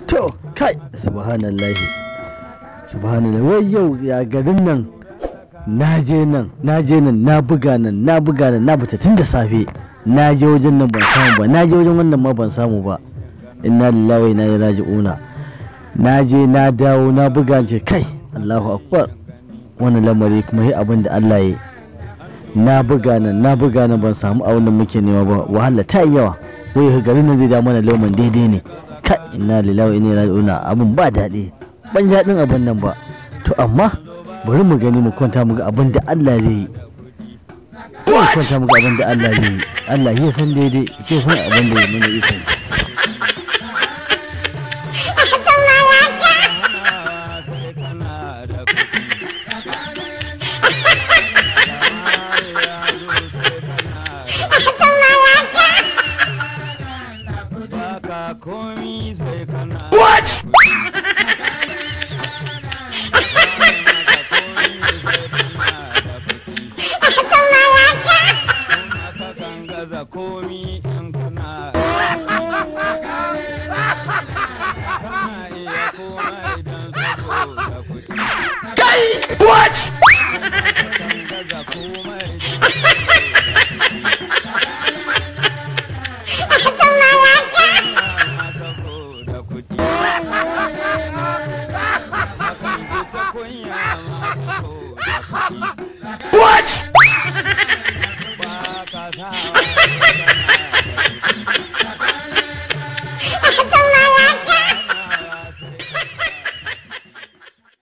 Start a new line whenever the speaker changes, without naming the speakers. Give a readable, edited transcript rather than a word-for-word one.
To kai subhanallahi subhanallahi, wai yau ya garin nan, na je nan na buga nan na fita tun da safe, na je wajen nan ban samu ba, na je wajen wannan ma ban samu ba. Inna lillahi wa inna ilaihi raji'una. Na je na dawo na buga ce kai Allahu akbar, wannan lamari kuma yi abin da Allah ya yi. Na buga nan ban samu abin da muke nema ba, wahala ta yi yawa. Wai garin nan zai da mana loman daidai ne. Kai inna lillahi wa inna ilaihi raji'una, abin ba daɗi, ban daɗin abin nan ba. To amma bari mu gani, mu kwanta mu ga abin da Allah zai yi. Mu kwanta mu ga abin da Allah zai yi. Allah ya san daidai, ya san abin da ya mana isa.
What? What?